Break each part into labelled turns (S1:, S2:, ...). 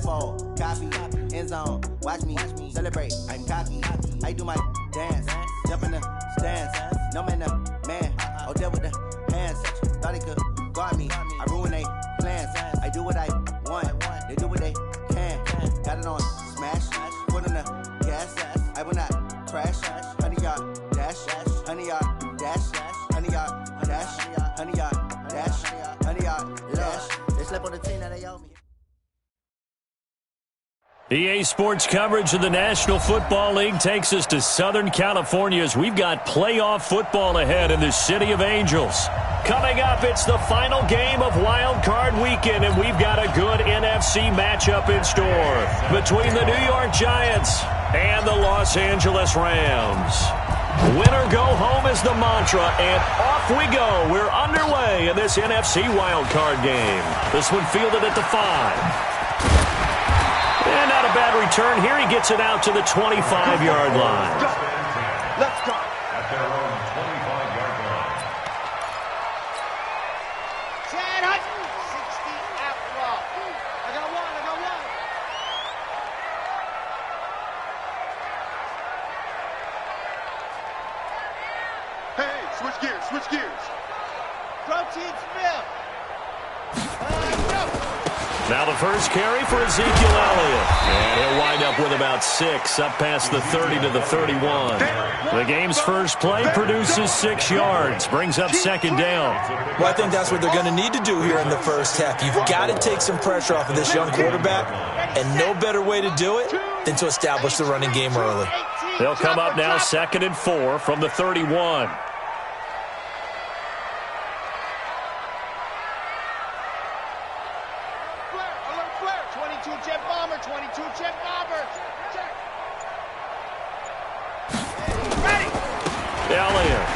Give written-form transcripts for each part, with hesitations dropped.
S1: Tenfold, copy, end zone. Watch me celebrate. I'm cocky. I do my dance. Jump in the stands. No man, man. Oh, there with the hands. Thought he could guard me. I ruin they plans. I do what I want. They do what they can. Got it on smash. Put on the gas. I will not crash. 100 yard dash. 100 yard dash. 100 yard dash. 100 yard dash. 100 yard dash. They slept on the team that they owe me.
S2: EA Sports coverage of the National Football League takes us to Southern California as we've got playoff football ahead in the City of Angels. Coming up, it's the final game of Wild Card Weekend, and we've got a good NFC matchup in store between the New York Giants and the Los Angeles Rams. Win or go home is the mantra, and off we go. We're underway in this NFC Wild Card game. This one fielded at the 5. And not a bad return here. He gets it out to the 25-yard line.
S3: Let's go. At their own 25-yard line.
S4: 60 after all. I got one.
S3: Hey, switch gears.
S4: Protein spill.
S2: Now the first carry for Ezekiel Elliott. And he'll wind up with about 6, up past the 30 to the 31. The game's first play produces 6 yards, brings up second down.
S5: Well, I think that's what they're going to need to do here in the first half. You've got to take some pressure off of this young quarterback, and no better way to do it than to establish the running game early.
S2: They'll come up now 2nd and 4 from the 31. Elliott.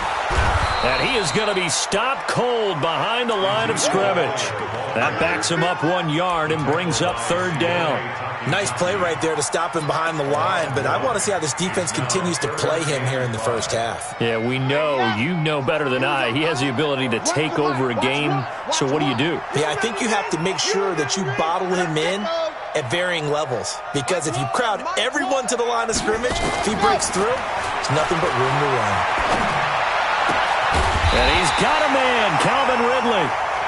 S2: And he is going to be stopped cold behind the line of scrimmage. That backs him up 1 yard and brings up 3rd down.
S5: Nice play right there to stop him behind the line, but I want to see how this defense continues to play him here in the first half.
S2: Yeah, we know, you know better than I, he has the ability to take over a game, so what do you do?
S5: Yeah, I think you have to make sure that you bottle him in at varying levels, because if you crowd everyone to the line of scrimmage, if he breaks through, there's nothing but room to run.
S2: And he's got a man, Calvin Ridley.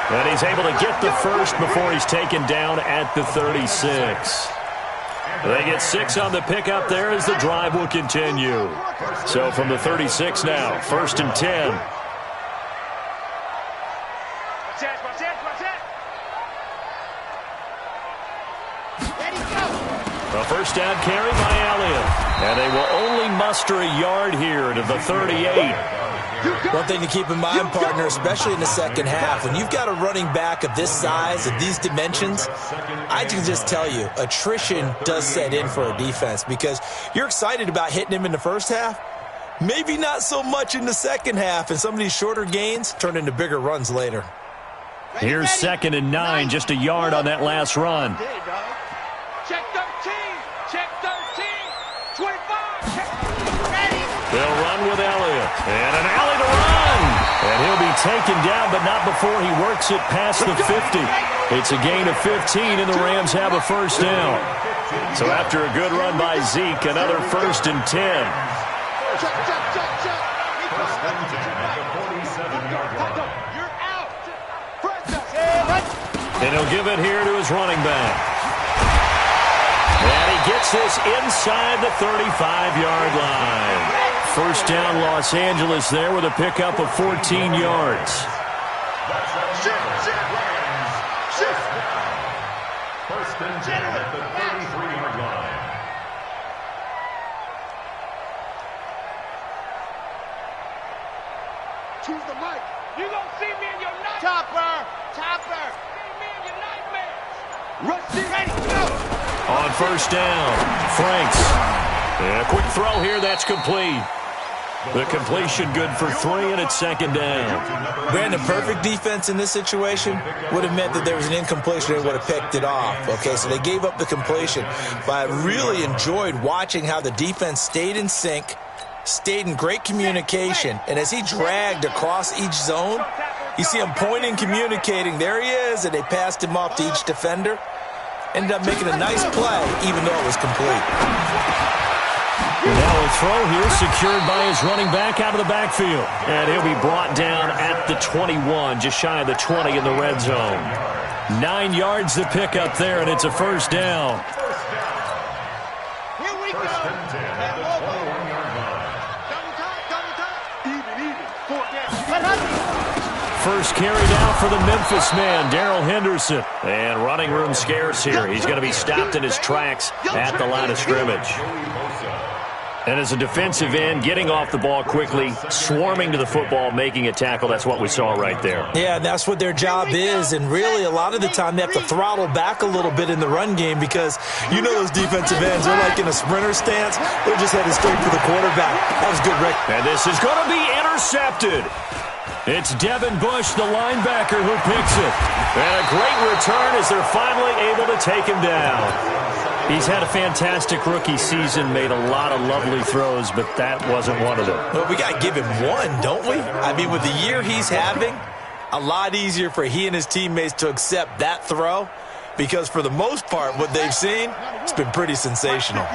S2: And he's able to get the first before he's taken down at the 36. They get 6 on the pickup there as the drive will continue. So from the 36 now, 1st and 10. A first down carry by Elliott. And they will only muster a yard here to the 38.
S5: One thing to keep in mind, partner, especially in the second half, when you've got a running back of this size, of these dimensions, I can just tell you, attrition does set in for a defense because you're excited about hitting him in the first half, maybe not so much in the second half, and some of these shorter gains turn into bigger runs later.
S2: Here's 2nd and 9, just a yard on that last run.
S4: Check 13. Check 13. 25.
S2: They'll run with Elliott. And an alley to run. And he'll be taken down, but not before he works it past the 50. It's a gain of 15, and the Rams have a first down. So after a good run by Zeke, another 1st and 10. And he'll give it here to his running back. And he gets this inside the 35-yard line. First down, Los Angeles there with a pickup of 14 yards.
S3: First and 10 at the 33-yard line.
S4: Choose the mic. You gonna see me in your nightmares. Topper. See me in your nightmares. Rush it. Ready, go.
S2: On first down, Franks. And a quick throw here, that's complete. The completion good for 3, and it's 2nd down.
S5: Brandon, perfect defense in this situation would have meant that there was an incompletion. They would have picked it off. Okay, so they gave up the completion. But I really enjoyed watching how the defense stayed in sync, stayed in great communication, and as he dragged across each zone, you see him pointing, communicating. There he is, and they passed him off to each defender. ended up making a nice play, even though it was complete.
S2: And now a throw here secured by his running back out of the backfield. And he'll be brought down at the 21, just shy of the 20 in the red zone. 9 yards to pick up there, and it's a first down.
S4: Here we go.
S2: First carry down for the Memphis man, Darrell Henderson. And running room scarce here. He's going to be stopped in his tracks at the line of scrimmage. And as a defensive end, getting off the ball quickly, swarming to the football, making a tackle, that's what we saw right there.
S5: Yeah, that's what their job is, and really a lot of the time they have to throttle back a little bit in the run game because you know those defensive ends, they're like in a sprinter stance. They're just headed straight for the quarterback. That was good, Rick.
S2: And this is going to be intercepted. It's Devin Bush, the linebacker, who picks it. And a great return as they're finally able to take him down. He's had a fantastic rookie season, made a lot of lovely throws, but that wasn't one of them.
S5: Well, we got to give him one, don't we? I mean, with the year he's having, a lot easier for he and his teammates to accept that throw because for the most part, what they've seen, it's been pretty sensational.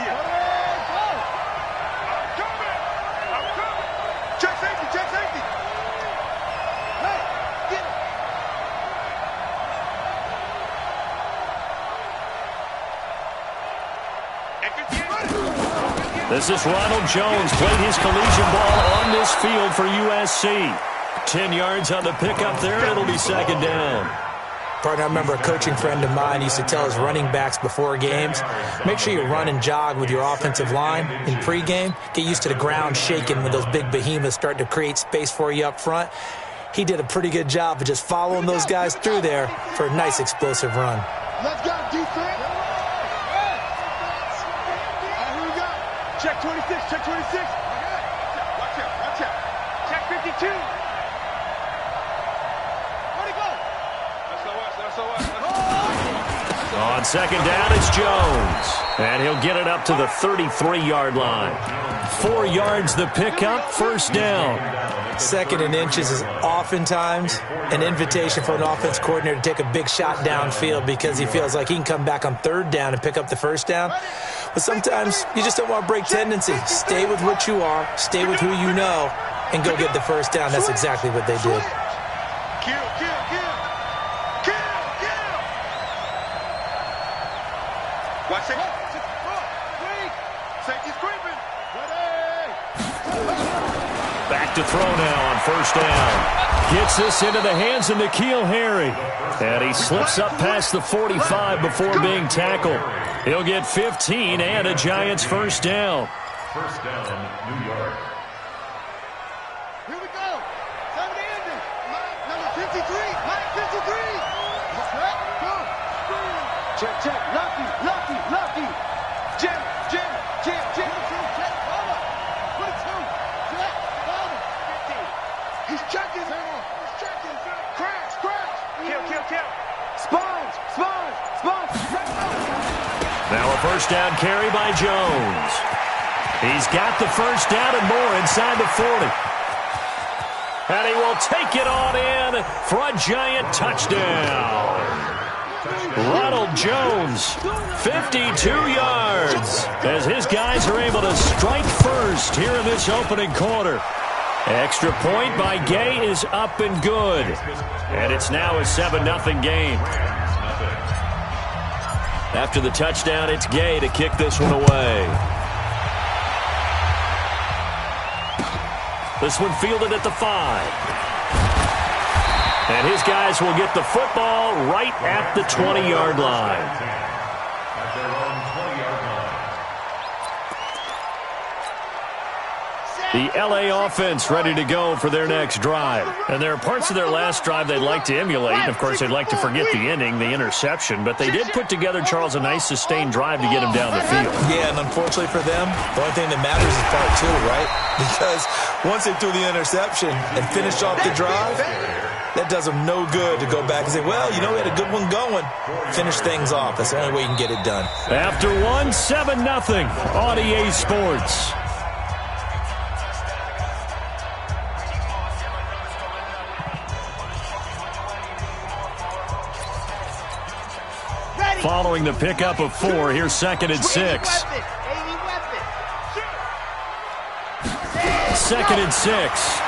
S2: This is Ronald Jones, played his collegiate ball on this field for USC. 10 yards on the pickup there, and it'll be second down.
S5: Partner, I remember a coaching friend of mine used to tell his running backs before games, make sure you run and jog with your offensive line in pregame. Get used to the ground shaking when those big behemoths start to create space for you up front. He did a pretty good job of just following those guys through there for a nice explosive run.
S4: Let's go, defense. Check 26, check 26. Watch out. Check 52. Where'd he go? That's so much.
S2: On second down, it's Jones. And he'll get it up to the 33-yard line. 4 yards the pickup, first down.
S5: Second and inches is oftentimes an invitation for an offense coordinator to take a big shot downfield because he feels like he can come back on third down and pick up the first down. But sometimes you just don't want to break tendency. Stay with what you are, stay with who you know, and go get the first down. That's exactly what they did.
S4: Kill. Watch it. Safety's creeping.
S2: Back to throw now on first down. Gets this into the hands of N'Keal Harry. And he slips up past the 45 before being tackled. He'll get 15 and a Giants first down.
S3: First down, New York.
S4: Here we go. 70 ending. Number 53. Mike 53. Go. Check. Lucky. Jim. Check. Over. 22. Check. Over. 50. He's checking. Crash. Kill. Spawns.
S2: Now a first down carry by Jones. He's got the first down and more inside the 40. And he will take it on in for a Giant touchdown. Ronald Jones, 52 yards, as his guys are able to strike first here in this opening quarter. Extra point by Gay is up and good. And it's now a 7-0 game. After the touchdown, it's Gay to kick this one away. This one fielded at the 5. And his guys will get the football right at the 20-yard line.
S3: At their own 20-yard line.
S2: The LA offense ready to go for their next drive. And there are parts of their last drive they'd like to emulate. And, of course, they'd like to forget the ending, the interception. But they did put together, Charles, a nice sustained drive to get him down the field.
S5: Yeah, and unfortunately for them, the only thing that matters is part 2, right? Because once they threw the interception and finished off the drive, that does them no good to go back and say, well, you know, we had a good one going. Finish things off. That's the only way you can get it done.
S2: After 7-0 on EA Sports.
S4: Ready.
S2: following the pickup of 4. Here's 2nd and 6. 2nd and 6.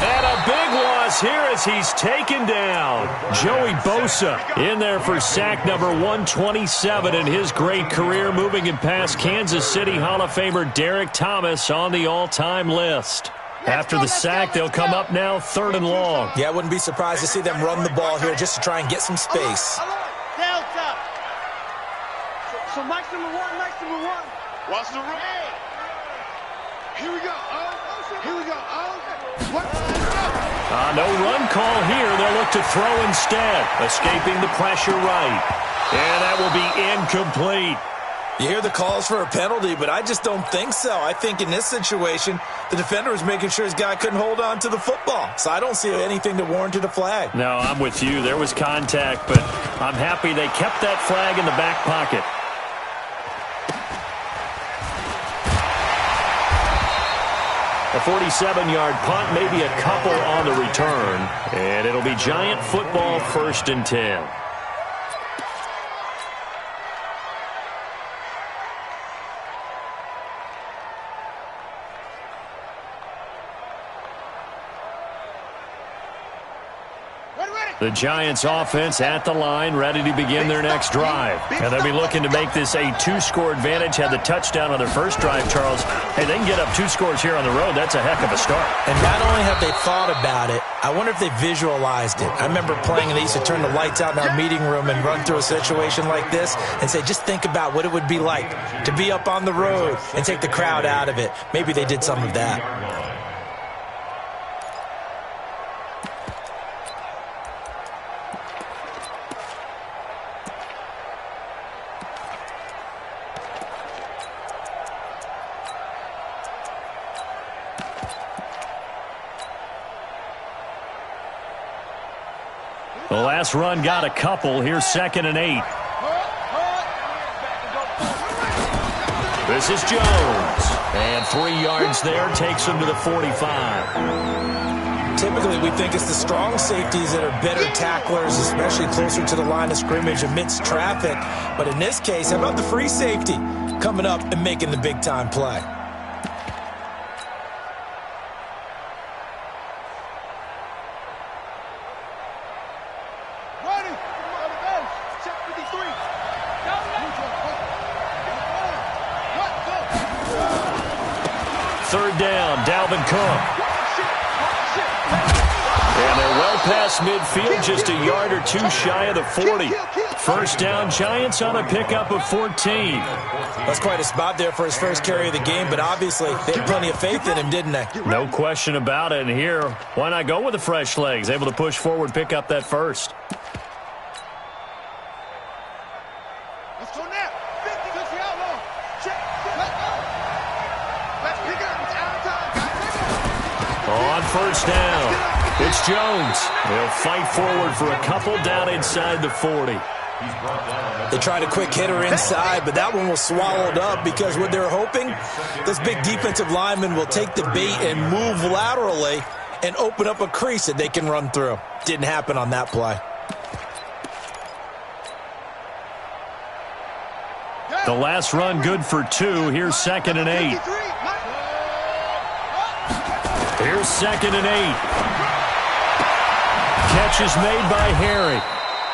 S2: And a big loss here as he's taken down. Joey Bosa in there for sack number 127 in his great career, moving him past Kansas City Hall of Famer Derek Thomas on the all-time list. After the sack, they'll come up now 3rd and long.
S5: Yeah, I wouldn't be surprised to see them run the ball here just to try and get some space.
S4: Delta. So Mike's number 1, Mike's number 1. Watch the run. Here we go. Here we go.
S2: No run call here. They'll look to throw instead, escaping the pressure right. And that will be incomplete.
S5: You hear the calls for a penalty, but I just don't think so. I think in this situation, the defender was making sure his guy couldn't hold on to the football. So I don't see anything that warranted a flag.
S2: No, I'm with you. There was contact, but I'm happy they kept that flag in the back pocket. A 47-yard punt, maybe a couple on the return. And it'll be Giant football, 1st and 10. The Giants offense at the line, ready to begin their next drive. And they'll be looking to make this a 2-score advantage. Had the touchdown on their first drive, Charles. Hey, they can get up 2 scores here on the road. That's a heck of a start.
S5: And not only have they thought about it, I wonder if they visualized it. I remember playing and they used to turn the lights out in our meeting room and run through a situation like this and say, just think about what it would be like to be up on the road and take the crowd out of it. Maybe they did some of that.
S2: The last run got a couple. Here's 2nd and 8. This is Jones. And 3 yards there takes him to the 45.
S5: Typically, we think it's the strong safeties that are better tacklers, especially closer to the line of scrimmage amidst traffic. But in this case, how about the free safety coming up and making the big-time play?
S2: Third down, Dalvin Cook. And they're well past midfield, just a yard or 2 shy of the 40. First down, Giants on a pickup of 14.
S5: That's quite a spot there for his first carry of the game, but obviously they had plenty of faith in him, didn't they?
S2: No question about it. And here, why not go with the fresh legs? Able to push forward, pick up that first.
S4: Let's go now. 50, touch the outlaw. Check. Let's go. Let's pick up. It's out of time.
S2: On first down, it's Jones. He'll fight forward for a couple down inside the 40.
S5: They tried a quick hitter inside, but that one was swallowed up because what they're hoping, this big defensive lineman will take the bait and move laterally and open up a crease that they can run through. Didn't happen on that play.
S2: The last run good for 2. Here's 2nd and 8. Here's 2nd and 8. Catch is made by Harry.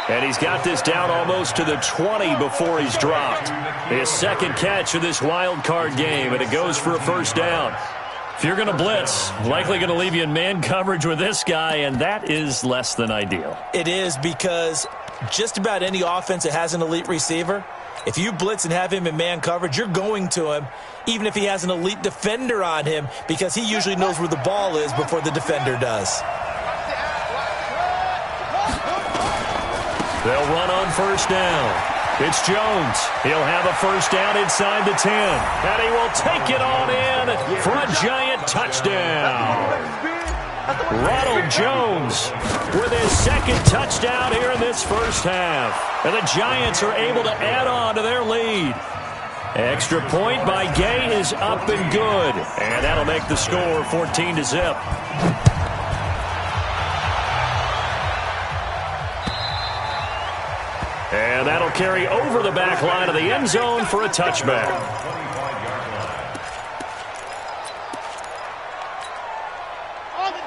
S2: And he's got this down almost to the 20 before he's dropped. His second catch of this wild card game, and it goes for a first down. If you're going to blitz, likely going to leave you in man coverage with this guy, and that is less than ideal.
S5: It is, because just about any offense that has an elite receiver, if you blitz and have him in man coverage, you're going to him, even if he has an elite defender on him, because he usually knows where the ball is before the defender does.
S2: They'll run on first down. It's Jones. He'll have a first down inside the 10. And he will take it on in for a Giant touchdown. Ronald Jones with his second touchdown here in this first half. And the Giants are able to add on to their lead. Extra point by Gay is up and good. And that'll make the score 14-0. And that'll carry over the back line of the end zone for a touchback.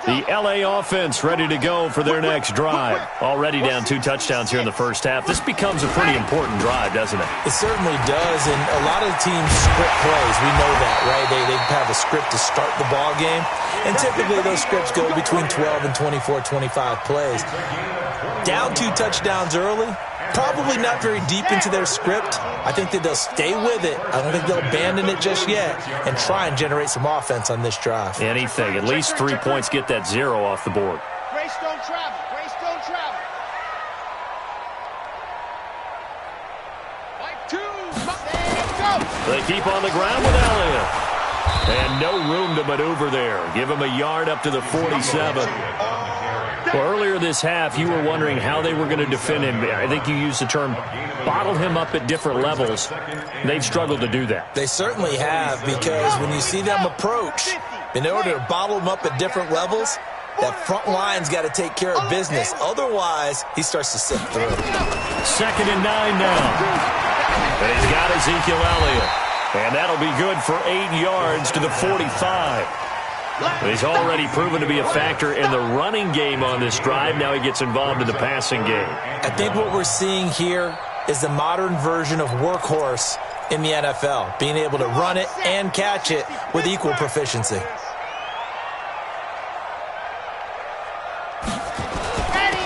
S2: The L.A. offense ready to go for their next drive. Already down 2 touchdowns here in the first half. This becomes a pretty important drive, doesn't it?
S5: It certainly does, and a lot of the teams script plays. We know that, right? They have a script to start the ball game, and typically those scripts go between 12 and 24, 25 plays. Down 2 touchdowns early, probably not very deep into their script. I think that they'll stay with it. I don't think they'll abandon it just yet and try and generate some offense on this drive.
S2: Anything. At least 3 points, get that 0 off the board.
S4: Grace don't travel. Grace don't travel. Like 2. Go.
S2: They keep on the ground with Elliott. And no room to maneuver there. Give him a yard up to the 47. Well, earlier this half, you were wondering how they were going to defend him. I think you used the term bottle him up at different levels. They've struggled to do that.
S5: They certainly have, because when you see them approach, in order to bottle him up at different levels, that front line's got to take care of business. Otherwise, he starts to slip through.
S2: 2nd and 9 now. And he's got Ezekiel Elliott. And that'll be good for 8 yards to the 45. He's already proven to be a factor in the running game on this drive. Now he gets involved in the passing game.
S5: I think what we're seeing here is the modern version of workhorse in the NFL, being able to run it and catch it with equal proficiency.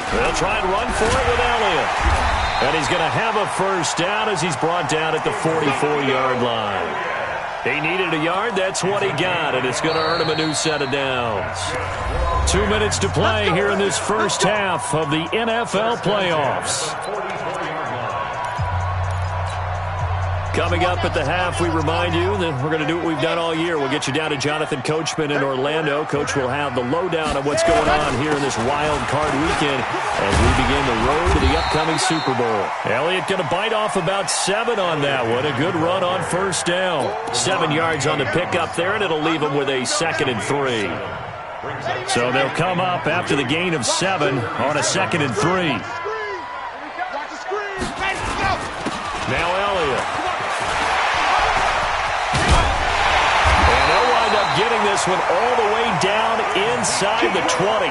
S2: They'll try and run for it with Elliott. And he's going to have a first down as he's brought down at the 44-yard line. He needed a yard. That's what he got, and it's going to earn him a new set of downs. 2 minutes to play here in this first half of the NFL playoffs. Coming up at the half, we remind you that we're going to do what we've done all year. We'll get you down to Jonathan Coachman in Orlando. Coach will have the lowdown of what's going on here in this wild card weekend as we begin the road to the upcoming Super Bowl. Elliott going to bite off about 7 on that one. A good run on first down. 7 yards on the pickup there, and it'll leave him with a 2nd and 3. So they'll come up after the gain of 7 on a 2nd and 3. Now Elliott. Getting this one all the way down inside the 20.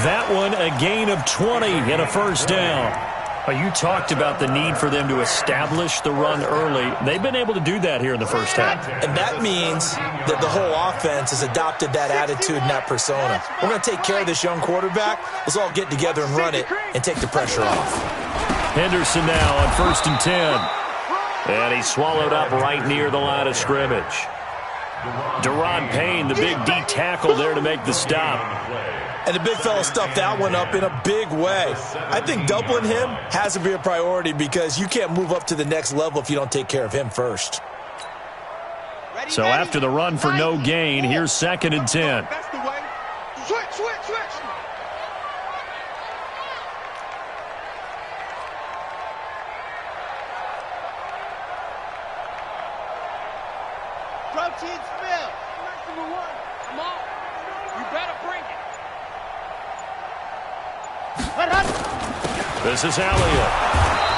S2: That one a gain of 20 and a first down. You talked about the need for them to establish the run early. They've been able to do that here in the first half.
S5: And that means that the whole offense has adopted that attitude and that persona. We're going to take care of this young quarterback. Let's all get together and run it and take the pressure off.
S2: Henderson now on 1st and 10. And he's swallowed up right near the line of scrimmage. Deron Payne, the big D tackle there to make the stop.
S5: And the big fella stuffed that one up in a big way. I think doubling him has to be a priority because you can't move up to the next level if you don't take care of him first.
S2: So after the run for no gain, here's 2nd and 10.
S4: That's the way. Switch. Protein spill. Number 1. Come on. You better bring it.
S2: This is Elliott.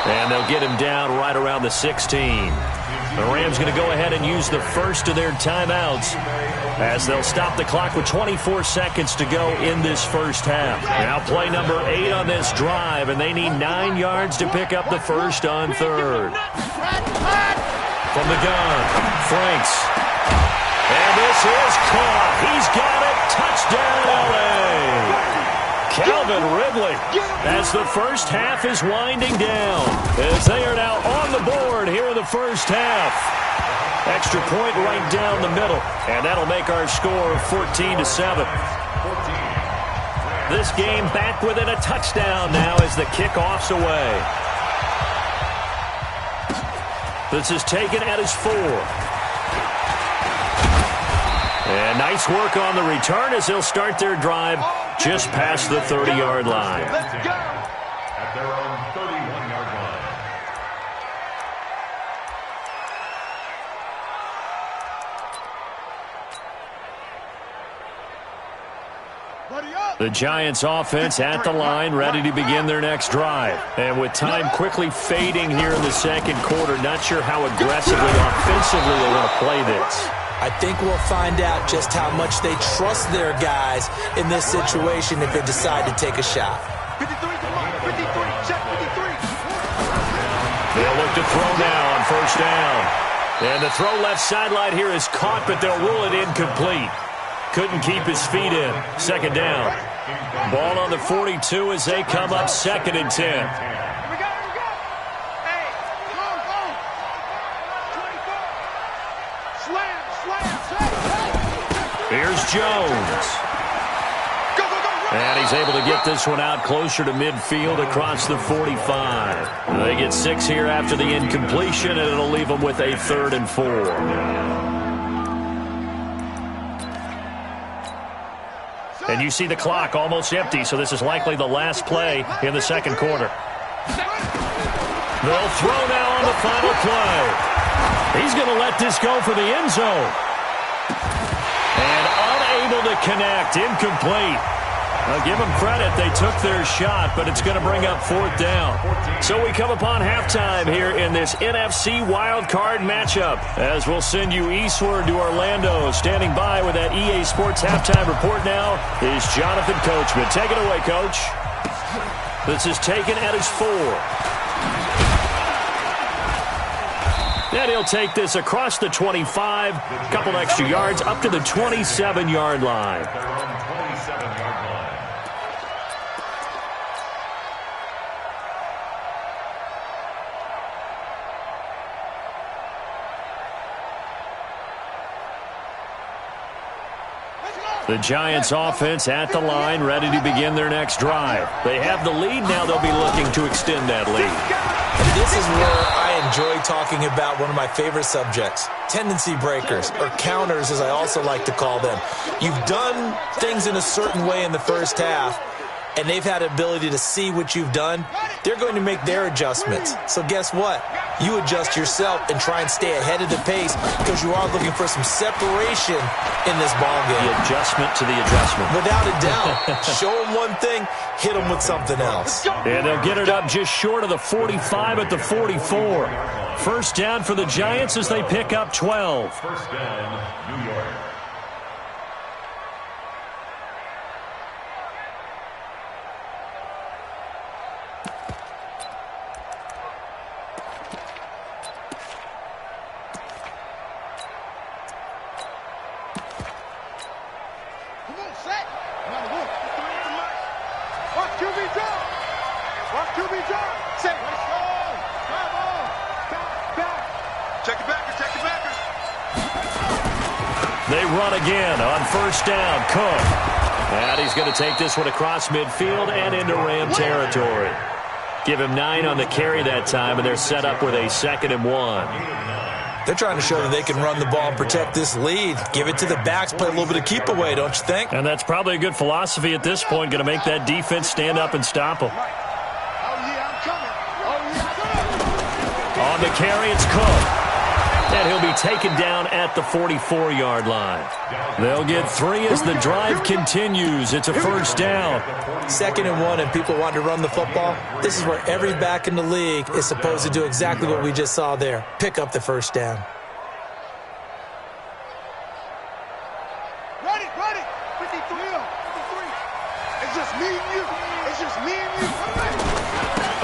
S2: And they'll get him down right around the 16. The Rams going to go ahead and use the first of their timeouts as they'll stop the clock with 24 seconds to go in this first half. Now play number 8 on this drive, and they need 9 yards to pick up the first on 3rd. From the gun, Franks. And this is caught. He's got it. Touchdown, L.A. Calvin Ridley, as the first half is winding down, as they are now on the board here in the first half. Extra point right down the middle, and that'll make our score 14-7. This game back within a touchdown now as the kickoff's away. This is taken at his 4. And nice work on the return as they'll start their drive just past the 30-yard line.
S3: Let's go! At their own 31-yard line.
S2: The Giants offense at the line, ready to begin their next drive. And with time quickly fading here in the second quarter, not sure how aggressively, offensively they want to play this.
S5: I think we'll find out just how much they trust their guys in this situation if they decide to take a shot.
S4: 53, check 53.
S2: They'll look to throw now on first down. And the throw left sideline here is caught, but they'll rule it incomplete. Couldn't keep his feet in. Second down. Ball on the 42 as they come up 2nd and 10.
S4: Here we go. Hey, go. 24. Slam.
S2: Here's Jones.
S4: Go.
S2: And he's able to get this one out closer to midfield across the 45. They get 6 here after the incompletion, and it'll leave them with a 3rd and 4. And you see the clock almost empty, so this is likely the last play in the second quarter. They'll throw now on the final play. He's going to let this go for the end zone. And unable to connect, incomplete. I'll give them credit. They took their shot, but it's going to bring up 4th down. So we come upon halftime here in this NFC wildcard matchup, as we'll send you eastward to Orlando. Standing by with that EA Sports halftime report now is Jonathan Coachman. Take it away, Coach. This is taken at his 4. And he'll take this across the 25, couple extra yards, up to the 27-yard line. The Giants offense at the line, ready to begin their next drive. They have the lead. Now they'll be looking to extend that lead.
S5: And this is where I enjoy talking about one of my favorite subjects, tendency breakers, or counters as I also like to call them. You've done things in a certain way in the first half, and they've had the ability to see what you've done. They're going to make their adjustments. So guess what? You adjust yourself and try and stay ahead of the pace because you are looking for some separation in this ballgame.
S2: The adjustment to the adjustment.
S5: Without a doubt. Show them one thing, hit them with something else.
S2: And they'll get it up just short of the 45 at the 44. First down for the Giants as they pick up 12.
S3: First down, New York.
S2: They run again on first down. Cook. And he's going to take this one across midfield and into Ram territory. Give him 9 on the carry that time, and they're set up with a 2nd and 1.
S5: They're trying to show that they can run the ball and protect this lead. Give it to the backs, play a little bit of keep away, don't you think?
S2: And that's probably a good philosophy at this point, going to make that defense stand up and stop them. On the carry, it's Cook. And he'll be taken down at the 44-yard line. They'll get 3 as the drive continues. It's a first down.
S5: 2nd and 1, and people want to run the football. This is where every back in the league is supposed to do exactly what we just saw there. Pick up the first down.
S4: Ready. 53. It's just me and you.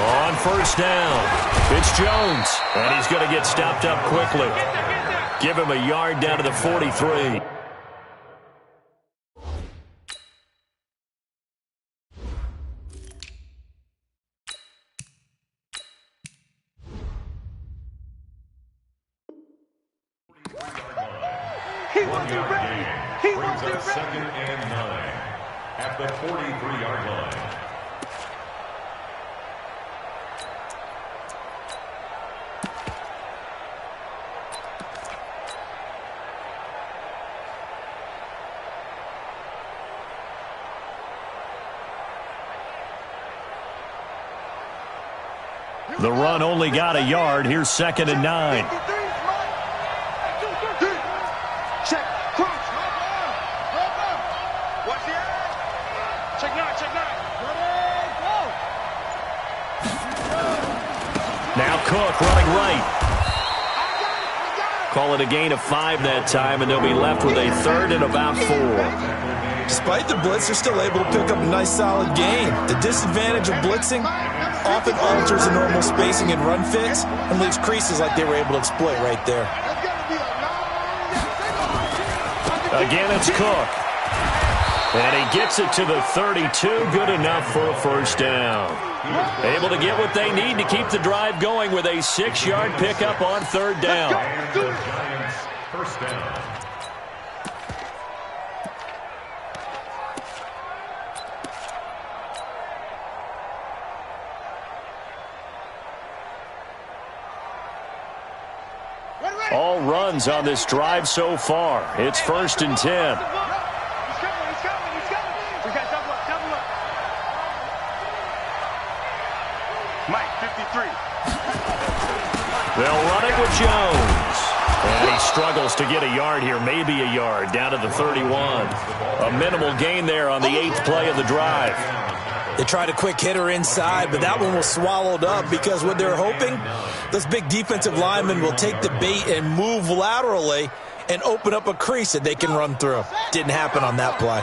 S2: On first down, it's Jones, and he's going to get stopped up quickly. Give him a yard down to the 43.
S4: He wants it ready. He wants it ready.
S3: 2nd and 9 at the 43-yard line.
S2: The run only got a yard. Here's 2nd and 9.
S4: Check. Watch the eye.
S2: Cook running right. Call it a gain of 5 that time, and they'll be left with a 3rd and about 4.
S5: Despite the blitz, they're still able to pick up a nice, solid gain. The disadvantage of blitzing often alters the normal spacing and run fits and leaves creases like they were able to exploit right there.
S2: Again, it's Cook. And he gets it to the 32. Good enough for a first down. Able to get what they need to keep the drive going with a 6-yard pickup on 3rd down.
S3: First down.
S2: All runs on this drive so far. It's 1st and 10. They'll run it with Jones. And he struggles to get a yard here, maybe a yard, down to the 31. A minimal gain there on the 8th play of the drive.
S5: They tried a quick hitter inside, but that one was swallowed up because what they're hoping, those big defensive linemen will take the bait and move laterally and open up a crease that they can run through. Didn't happen on that play.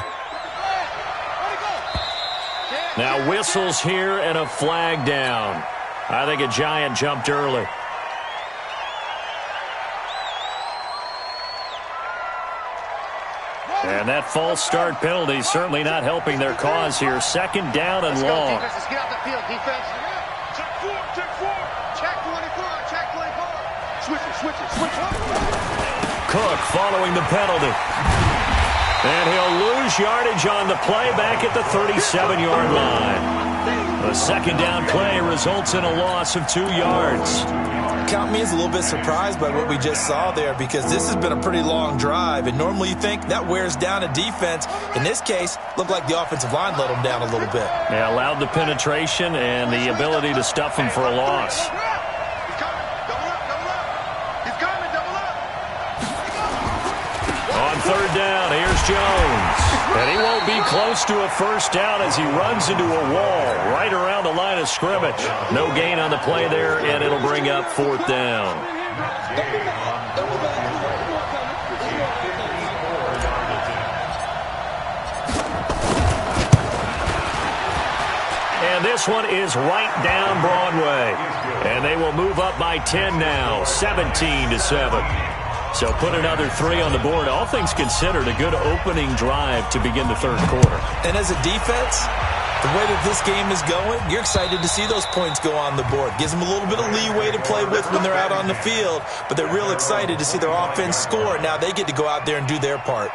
S2: Now whistles here and a flag down. I think a Giant jumped early. And that false start penalty certainly not helping their cause here. 2nd down and long.
S4: Let's get out the field, defense. Check 4, check 4. Check 24, check 24. Switch it.
S2: Cook following the penalty. And he'll lose yardage on the play back at the 37-yard line. The 2nd down play results in a loss of 2 yards.
S5: Count me as a little bit surprised by what we just saw there because this has been a pretty long drive, and normally you think that wears down a defense. In this case, looked like the offensive line let them down a little bit.
S2: Yeah, allowed the penetration and the ability to stuff them for a loss. On 3rd down, here's Jones. And he won't be close to a first down as he runs into a wall right around the line of scrimmage. No gain on the play there, and it'll bring up 4th down. And this one is right down Broadway. And they will move up by 10 now, 17-7. So put another 3 on the board. All things considered, a good opening drive to begin the 3rd quarter.
S5: And as a defense, the way that this game is going, you're excited to see those points go on the board. Gives them a little bit of leeway to play with when they're out on the field, but they're real excited to see their offense score. Now they get to go out there and do their part.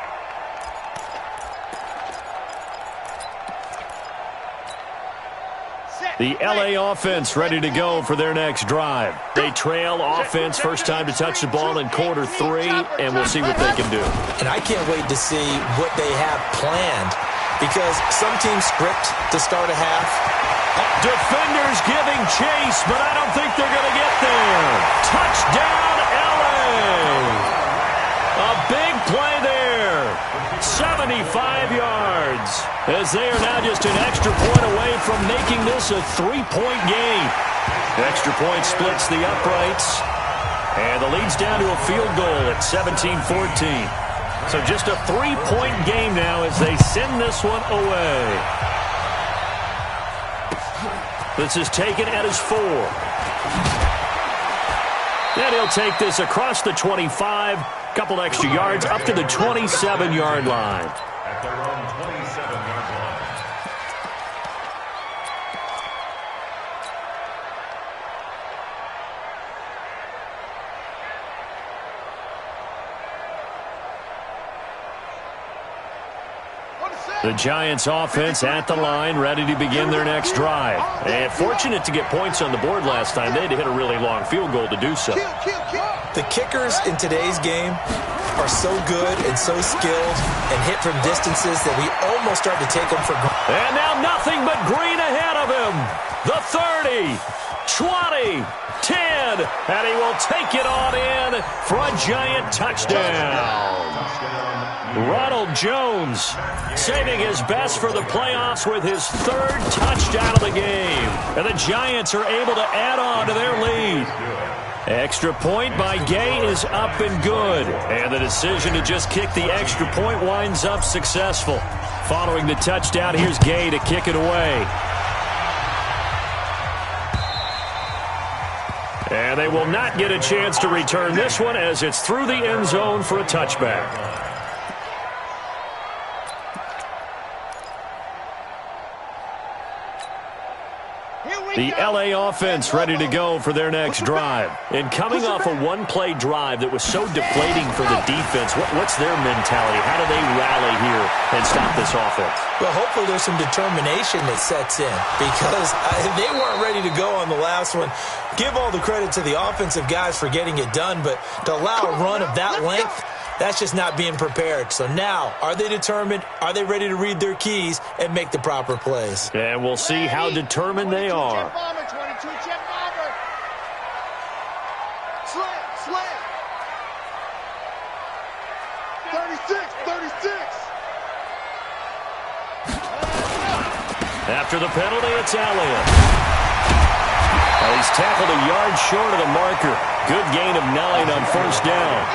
S2: The LA offense ready to go for their next drive. They trail offense, first time to touch the ball in quarter 3, and we'll see what they can do.
S5: And I can't wait to see what they have planned because some teams script to start a half.
S2: Defenders giving chase, but I don't think they're going to get there. Touchdown, LA! A big play there. 75 yards. As they are now just an extra point away from making this a 3-point game. Extra point splits the uprights. And the lead's down to a field goal at 17-14. So just a 3-point game now as they send this one away. This is taken at his 4. And he'll take this across the 25. Couple extra yards up to the 27-yard line.
S3: At their own 27-yard line.
S2: The Giants offense at the line, ready to begin their next drive. And fortunate to get points on the board last time. They had to hit a really long field goal to do so.
S5: The kickers in today's game are so good and so skilled and hit from distances that we almost start to take them for granted.
S2: And now nothing but green ahead of him. The 30. 20, 10, and he will take it on in for a giant touchdown. Ronald Jones saving his best for the playoffs with his third touchdown of the game. And the Giants are able to add on to their lead. Extra point by Gay is up and good. And the decision to just kick the extra point winds up successful. Following the touchdown, here's Gay to kick it away. And they will not get a chance to return this one as it's through the end zone for a touchback. The L.A. offense ready to go for their next drive. And coming off a one-play drive that was so deflating for the defense, what's their mentality? How do they rally here and stop this offense?
S5: Well, hopefully there's some determination that sets in because they weren't ready to go on the last one. Give all the credit to the offensive guys for getting it done, but to allow a run of that length, that's just not being prepared. So now, are they determined? Are they ready to read their keys and make the proper plays?
S2: And we'll see how determined they are.
S4: 22, check bomber. Slam. 36.
S2: After the penalty, it's Elliott. Well, he's tackled a yard short of the marker. Good gain of 9 on first down.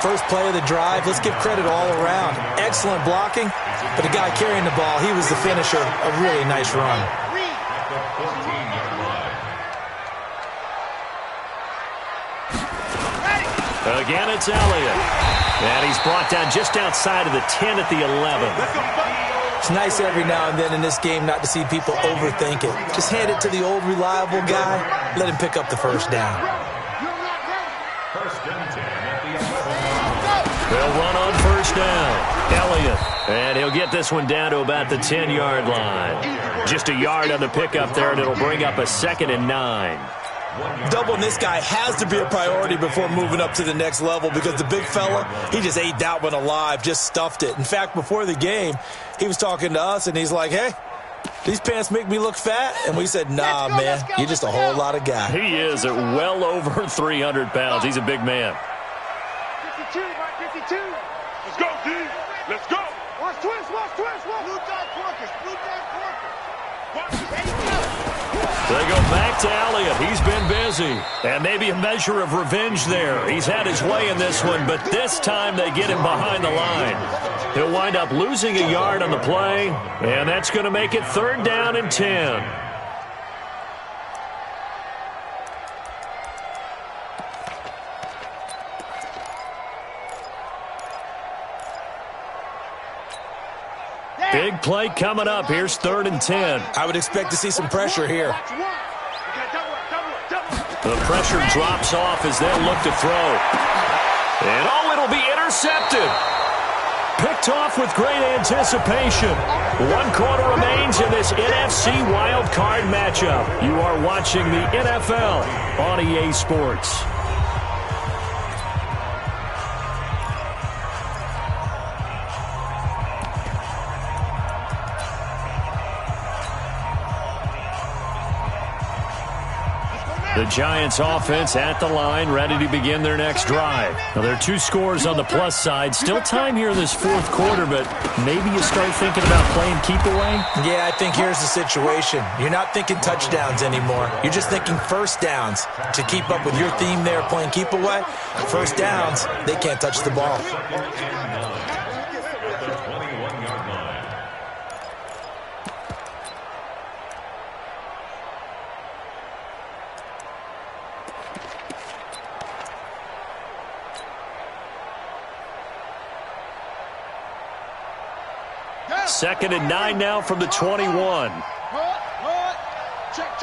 S5: First play of the drive, let's give credit all around. Excellent blocking, but the guy carrying the ball, he was the finisher. A really nice run.
S2: Again, it's Elliott. And he's brought down just outside of the 10 at the 11.
S5: It's nice every now and then in this game not to see people overthink it. Just hand it to the old reliable guy. Let him pick up the first down.
S2: They'll run on first down. Elliott. And he'll get this one down to about the 10-yard line. Just a yard on the pickup there, and it'll bring up a 2nd and 9.
S5: Doubling this guy has to be a priority before moving up to the next level because the big fella, he just ate that one alive, just stuffed it. In fact, before the game, he was talking to us, and he's like, hey, these pants make me look fat? And we said, nah, man, you're just a whole lot of guy.
S2: He is at well over 300 pounds. He's a big man.
S4: 52, Mike, 52. Let's go, D. Let's go. Watch twist. Blue dot Porkers.
S2: They go back to Elliott. He's been busy. And maybe a measure of revenge there. He's had his way in this one, but this time they get him behind the line. He'll wind up losing a yard on the play, and that's going to make it 3rd down and 10. Big play coming up. Here's 3rd and 10.
S5: I would expect to see some pressure here.
S2: The pressure drops off as they'll look to throw. And, it'll be intercepted. Picked off with great anticipation. 1 quarter remains in this NFC wild card matchup. You are watching the NFL on EA Sports. The Giants offense at the line, ready to begin their next drive. Now, there are 2 scores on the plus side. Still time here in this 4th quarter, but maybe you start thinking about playing keep away?
S5: Yeah, I think here's the situation. You're not thinking touchdowns anymore. You're just thinking first downs. To keep up with your theme there, playing keep away, first downs, they can't touch the ball.
S2: Second and 9 now from the 21.
S4: Check.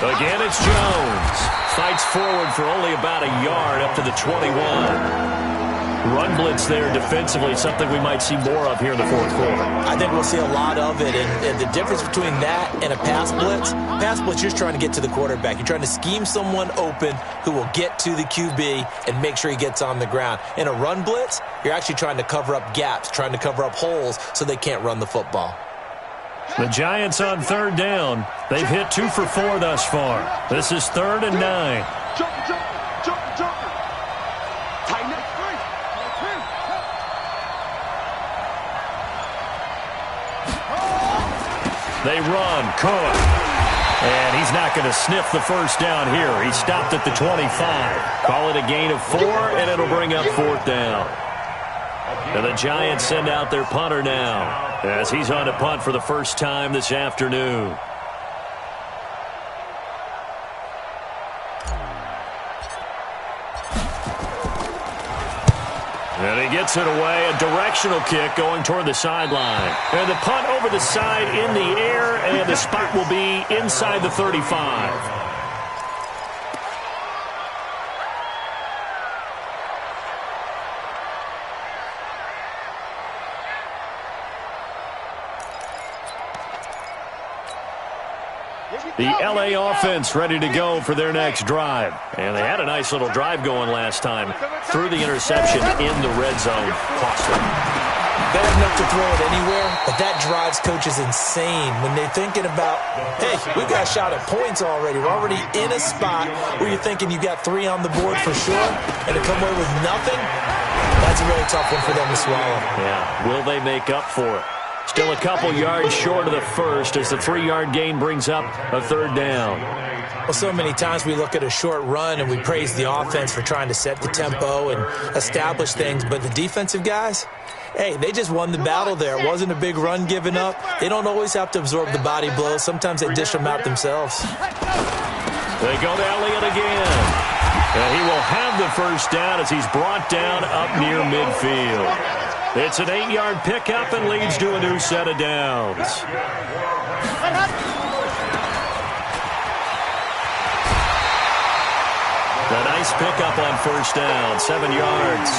S2: Again, it's Jones. Fights forward for only about a yard up to the 21. Run blitz there defensively, something we might see more of here in the 4th quarter.
S5: I think we'll see a lot of it, and the difference between that and a pass blitz, you're just trying to get to the quarterback. You're trying to scheme someone open who will get to the QB and make sure he gets on the ground. In a run blitz, you're actually trying to cover up gaps, trying to cover up holes so they can't run the football.
S2: The Giants on third down. They've hit 2 for 4 thus far. This is 3rd and 9. They run. Cook. And he's not going to sniff the first down here. He stopped at the 25. Call it a gain of 4, and it'll bring up 4th down. And the Giants send out their punter now, as he's on to punt for the first time this afternoon. And he gets it away, a directional kick going toward the sideline. And the punt over the side in the air, and the spot will be inside the 35. The L.A. offense ready to go for their next drive. And they had a nice little drive going last time. Threw the interception in the red zone. Costly.
S5: Bad enough to throw it anywhere, but that drives coaches insane when they're thinking about, hey, we've got a shot at points already. We're already in a spot where you're thinking you got 3 on the board for sure, and to come away with nothing, that's a really tough one for them to swallow.
S2: Yeah, will they make up for it? Still a couple yards short of the first as the 3-yard gain brings up a 3rd down.
S5: Well, so many times we look at a short run and we praise the offense for trying to set the tempo and establish things, but the defensive guys, hey, they just won the battle there. It wasn't a big run given up. They don't always have to absorb the body blows. Sometimes they dish them out themselves.
S2: They go to Elliott again. And he will have the first down as he's brought down up near midfield. It's an 8-yard pickup and leads to a new set of downs. A nice pickup on first down, 7 yards.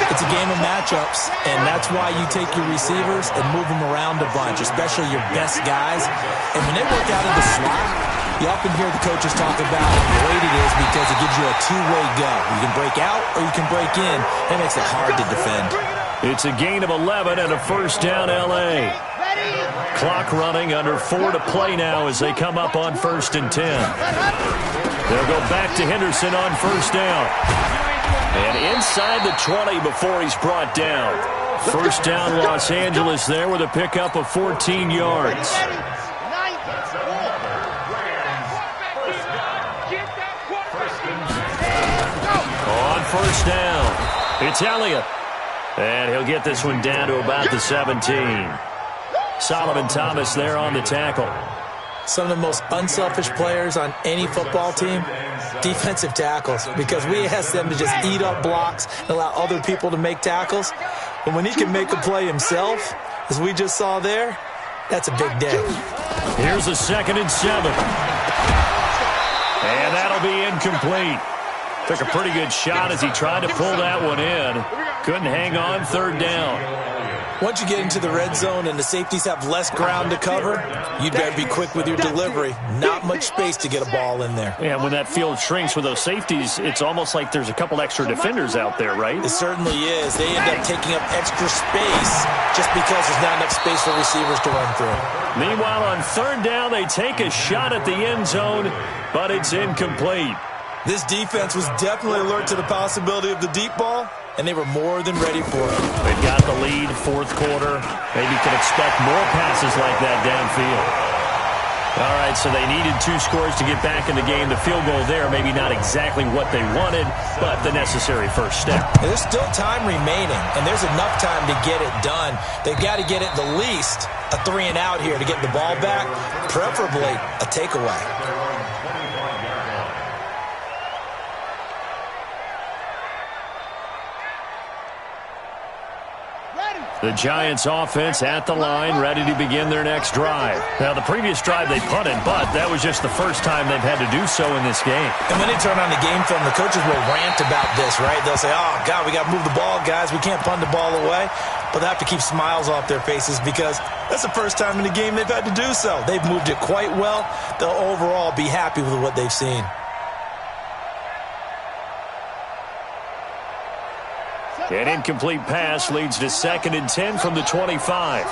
S5: It's a game of matchups, and that's why you take your receivers and move them around a bunch, especially your best guys. And when they work out of the slot, you often hear the coaches talk about how great it is because it gives you a two-way go. You can break out or you can break in. That makes it hard to defend.
S2: It's a gain of 11 and a first down, L.A. Clock running, under 4 to play now as they come up on 1st and 10. They'll go back to Henderson on first down. And inside the 20 before he's brought down. First down, Los Angeles there with a pickup of 14 yards. On first down, it's Elliott. And he'll get this one down to about the 17. Solomon Thomas there on the tackle.
S5: Some of the most unselfish players on any football team, defensive tackles, because we ask them to just eat up blocks and allow other people to make tackles. But when he can make a play himself, as we just saw there, that's a big day.
S2: Here's a 2nd and 7. And that'll be incomplete. Took a pretty good shot as he tried to pull that one in. Couldn't hang on, 3rd down.
S5: Once you get into the red zone and the safeties have less ground to cover, you better be quick with your delivery. Not much space to get a ball in there.
S2: Yeah, when that field shrinks with those safeties, it's almost like there's a couple extra defenders out there, right?
S5: It certainly is. They end up taking up extra space just because there's not enough space for receivers to run through.
S2: Meanwhile, on 3rd down, they take a shot at the end zone, but it's incomplete.
S5: This defense was definitely alert to the possibility of the deep ball, and they were more than ready for it.
S2: They've got the lead, 4th quarter. Maybe can expect more passes like that downfield. All right, so they needed 2 scores to get back in the game. The field goal there, maybe not exactly what they wanted, but the necessary first step.
S5: There's still time remaining, and there's enough time to get it done. They've got to get at the least a 3 and out here to get the ball back, preferably a takeaway.
S2: The Giants offense at the line, ready to begin their next drive. Now, the previous drive they punted, but that was just the first time they've had to do so in this game.
S5: And when they turn on the game film, the coaches will rant about this, right? They'll say, oh, God, we got to move the ball, guys. We can't punt the ball away. But they have to keep smiles off their faces because that's the first time in the game they've had to do so. They've moved it quite well. They'll overall be happy with what they've seen.
S2: An incomplete pass leads to 2nd and 10 from the 25.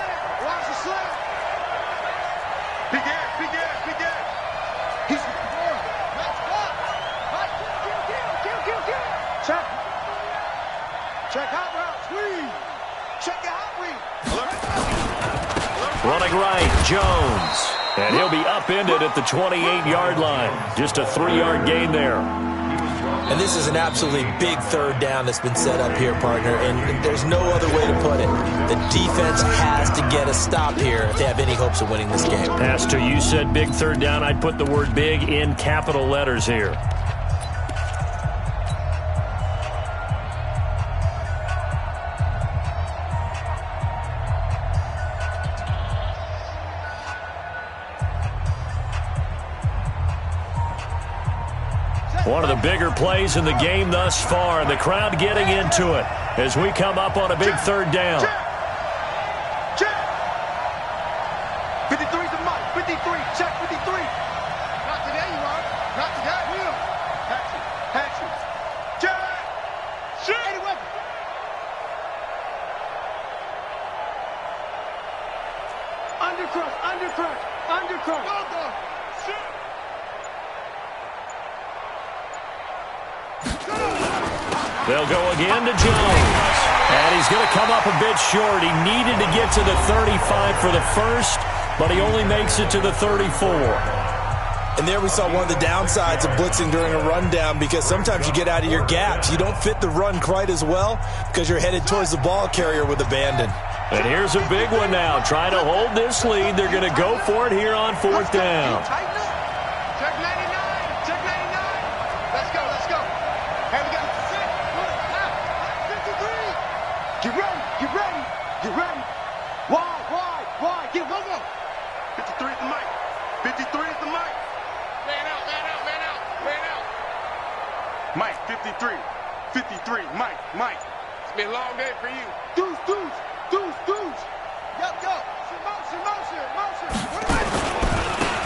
S2: right, Jones. And he'll be upended at the 28-yard line. Just a 3-yard gain there.
S5: And this is an absolutely big third down that's been set up here, partner, and there's no other way to put it. The defense has to get a stop here if they have any hopes of winning this game.
S2: Pastor, you said big third down. I'd put the word big in capital letters here. One of the bigger plays in the game thus far, and the crowd getting into it as we come up on a big third down.
S4: 53's a Mike. 53. Check 53. Not today, you are. Not today. Will. Hatchet. Check. Shit. Anyway. Undercrush. Go. Shit.
S2: They'll go again to Jones. And he's going to come up a bit short. He needed to get to the 35 for the first, but he only makes it to the 34.
S5: And there we saw one of the downsides of blitzing during a rundown, because sometimes you get out of your gaps. You don't fit the run quite as well because you're headed towards the ball carrier with abandon.
S2: And here's a big one now. Trying to hold this lead. They're going to go for it here on fourth down.
S4: Check 99. Check 99. Let's go. Hey, we got 6. 53. Get ready. Wide. Get one more. 53 is the mic. 53 is the mic. Man out. Mike, 53. Mike. It's been a long day for you. Deuce. Yo. Motion.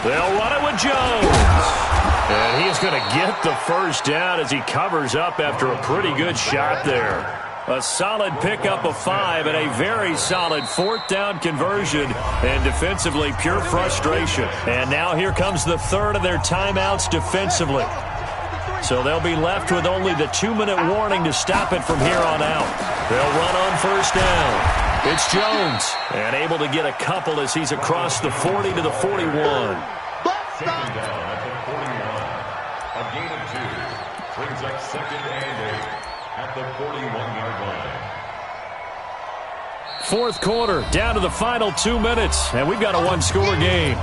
S2: They'll run it with Jones. And he's going to get the first down as he covers up after a pretty good shot there. A solid pickup of 5 and a very solid fourth down conversion. And defensively, pure frustration. And now here comes the third of their timeouts defensively. So they'll be left with only the 2-minute warning to stop it from here on out. They'll run on first down. It's Jones, and able to get a couple as he's across the 40 to the 41.
S3: Second down at the 41. A gain of 2. Brings up 2nd and 8 at the 41-yard line.
S2: Fourth quarter, down to the final 2 minutes, and we've got a one-score game.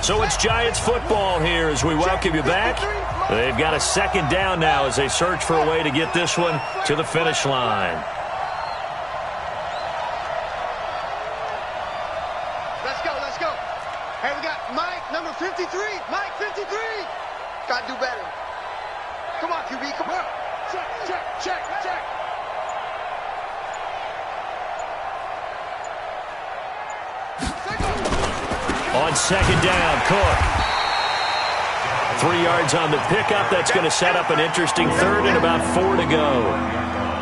S2: So it's Giants football here as we welcome you back. They've got a second down now as they search for a way to get this one to the finish line.
S4: Let's go. Hey, we got Mike, number 53. Mike, 53. Got to do better. Come on, QB, come on. Check.
S2: On second down, Cook. 3 yards on the pickup. That's going to set up an interesting third and about 4 to go.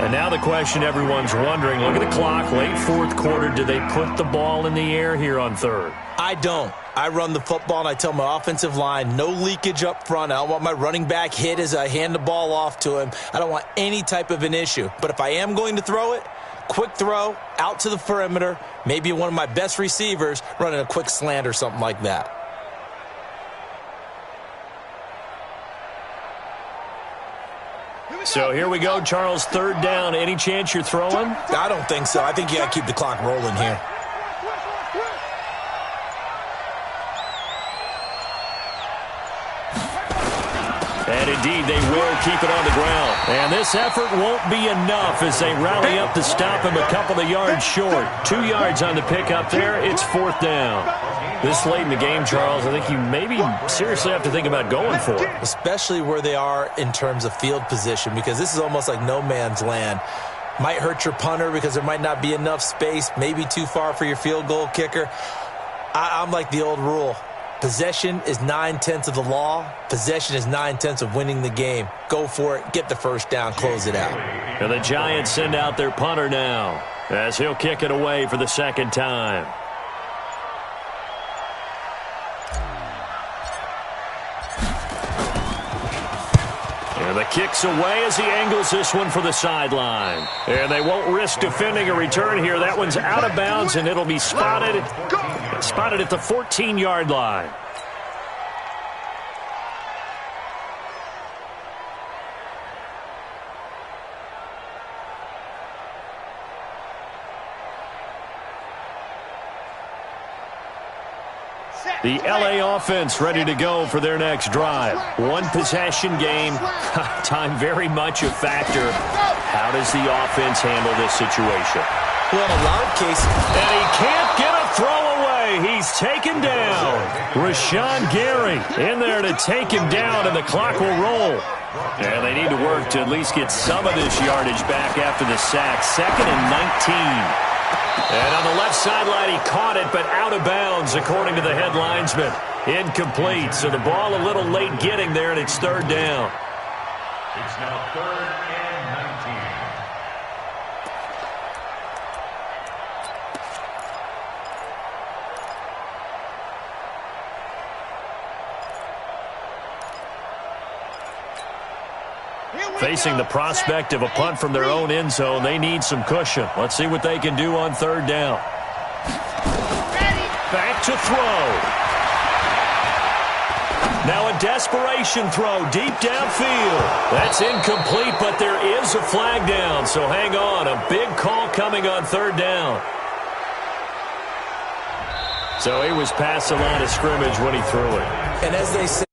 S2: And now the question everyone's wondering, look at the clock, late fourth quarter. Do they put the ball in the air here on third?
S5: I don't. I run the football, and I tell my offensive line, no leakage up front. I don't want my running back hit as I hand the ball off to him. I don't want any type of an issue. But if I am going to throw it, quick throw, out to the perimeter, maybe one of my best receivers running a quick slant or something like that.
S2: So here we go, Charles, third down. Any chance you're throwing?
S5: I don't think so. I think you got to keep the clock rolling here.
S2: And indeed, they will keep it on the ground. And this effort won't be enough as they rally up to stop him a couple of yards short. 2 yards on the pickup there. It's fourth down. This late in the game, Charles, I think you maybe seriously have to think about going for it.
S5: Especially where they are in terms of field position, because this is almost like no man's land. Might hurt your punter because there might not be enough space, maybe too far for your field goal kicker. I'm like the old rule. Possession is 9/10 of the law. Possession is 9/10 of winning the game. Go for it. Get the first down. Close it out.
S2: And the Giants send out their punter now as he'll kick it away for the second time. And the kick's away as he angles this one for the sideline. And they won't risk defending a return here. That one's out of bounds, and it'll be spotted at the 14-yard line. The LA offense ready to go for their next drive. One possession game. Time very much a factor. How does the offense handle this situation?
S5: Well, in a lot of cases.
S2: And he can't get a throw away. He's taken down. Rashawn Gary in there to take him down, and the clock will roll. And they need to work to at least get some of this yardage back after the sack. 2nd and 19. And on the left sideline, he caught it, but out of bounds, according to the head linesman. Incomplete, so the ball a little late getting there, and it's 3rd down.
S3: It's now 3rd and 19.
S2: Facing the prospect of a punt from their own end zone, they need some cushion. Let's see what they can do on 3rd down. Back to throw. Now a desperation throw deep downfield. That's incomplete, but there is a flag down, so hang on. A big call coming on 3rd down. So he was past the line of scrimmage when he threw it.
S5: And as they say,